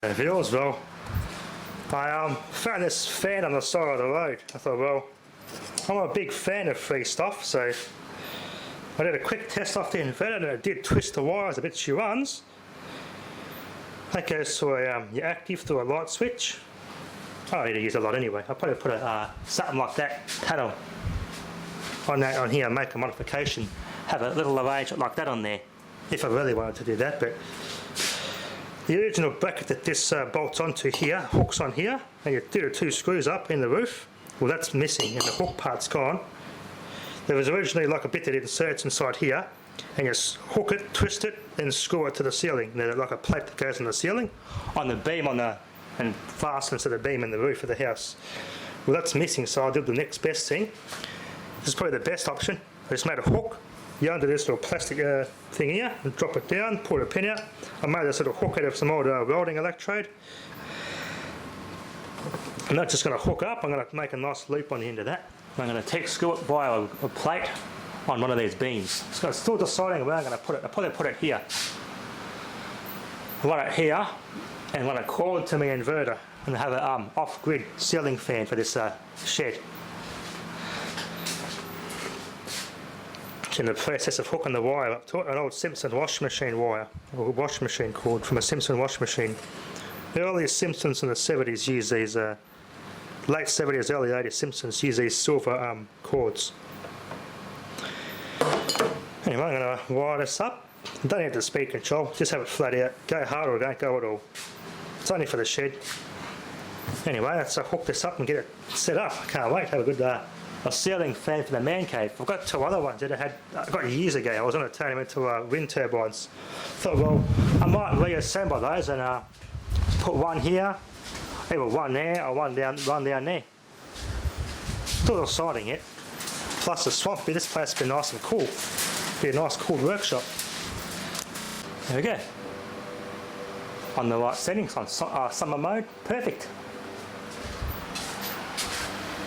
Videos, well, I found this fan on the side of the road. I thought, well, I'm a big fan of free stuff, so I did a quick test off the inverter and it did twist the wires a bit. She runs. That goes to your active through a light switch. I don't need to use a lot anyway. I'll probably put something like that panel on here, make a modification, have a little arrangement like that on there, if I really wanted to do that. But the original bracket that this bolts onto here, hooks on here, and you do the two screws up in the roof. Well, that's missing and the hook part's gone. There was originally like a bit that inserts inside here, and you hook it, twist it, then screw it to the ceiling. There's like a plate that goes on the ceiling, on the beam and fastens to the beam in the roof of the house. Well, that's missing, so I did the next best thing. This is probably the best option. I just made a hook. You undo this little plastic thing here and drop it down, pull the pin out. I made this little hook out of some old welding electrode. I'm not just going to hook up, I'm going to make a nice loop on the end of that. I'm going to screw it via a plate on one of these beams. So I'm still deciding where I'm going to put it. I'll probably put it here. I want it here, and I want to cord to my inverter and have an off-grid ceiling fan for this shed. In the process of hooking the wire up to it, an old Simpson washing machine wire, or washing machine cord from a Simpson washing machine. The earliest Simpsons in the 70s used these, late 70s, early 80s Simpsons used these silver cords. Anyway, I'm going to wire this up. You don't have the speed control, just have it flat out. Go hard or don't go at all. It's only for the shed. Anyway, let's hook this up and get it set up. I can't wait to have a good a ceiling fan for the man cave. I've got two other ones that I got years ago. I was going to turn them into wind turbines. Thought, well, I might reassemble those and put one here, either one there or one down there. Still deciding it. Plus the swamp bit, this place will be nice and cool. Be a nice cool workshop. There we go. On the right settings, on summer mode, perfect.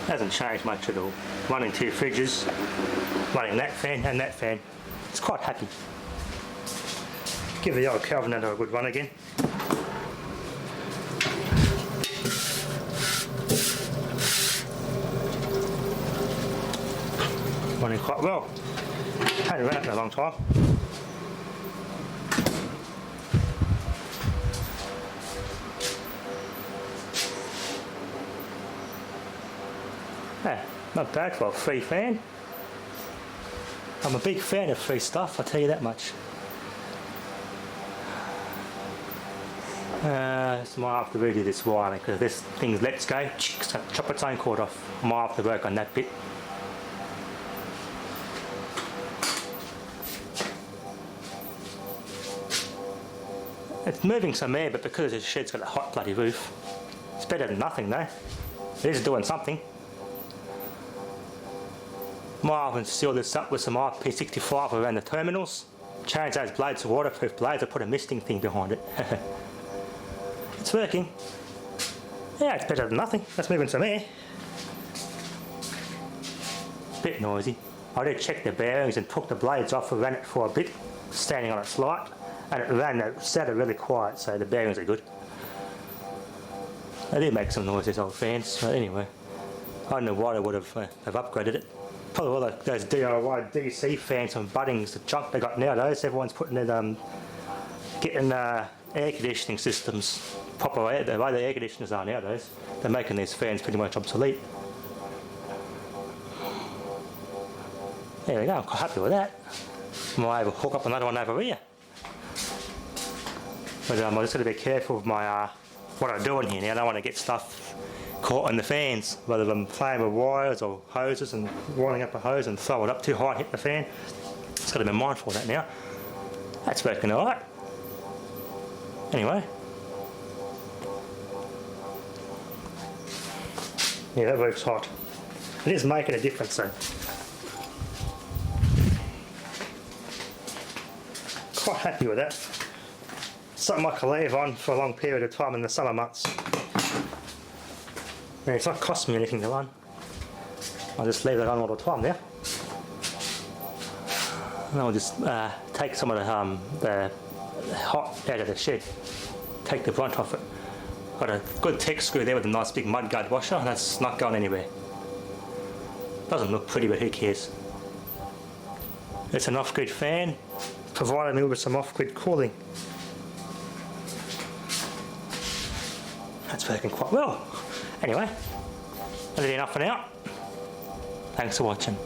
Hasn't changed much at all. Running two fridges, running that fan and that fan. It's quite happy. Give the old Kelvinator a good run again. Running quite well. Hadn't run it in a long time. Yeah, not bad for a free fan. I'm a big fan of free stuff, I'll tell you that much. So I might have to redo this wiring because this thing lets go, chop its own cord off. I might have to work on that bit. It's moving some air, but because the shed's got a hot bloody roof, it's better than nothing though. It is doing something. Might even seal this up with some IP65 around the terminals. Change those blades to waterproof blades or put a misting thing behind it. It's working. Yeah, it's better than nothing. Let's move in some air. Bit noisy. I did check the bearings and took the blades off and ran it for a bit, standing on its light, and it sounded really quiet, so the bearings are good. They do make some noise, these old fans, but anyway, I don't know why they would have upgraded it. Probably all those DIY DC fans from Bunnings, the junk they got nowadays. Everyone's putting in, getting air conditioning systems proper way. The way the air conditioners are nowadays, they're making these fans pretty much obsolete. There we go, I'm quite happy with that. I might able to hook up another one over here. But I'm just going to be careful with my what I'm doing here now. I don't want to get stuff caught in the fans, whether I'm playing with wires or hoses and winding up a hose and throw it up too high and hit the fan. Just got to be mindful of that now. That's working alright. Anyway. Yeah, that works hot. It is making a difference though. Quite happy with that. Something I can leave on for a long period of time in the summer months. Yeah, it's not costing me anything to run. I'll just leave it on all the time now. And I'll just take some of the hot out of the shed, take the brunt off it. Got a good tech screw there with a nice big mudguard washer, and that's not going anywhere. Doesn't look pretty, but who cares? It's an off-grid fan, providing me with some off-grid cooling. That's working quite well. Anyway, that's enough for now. Thanks for watching.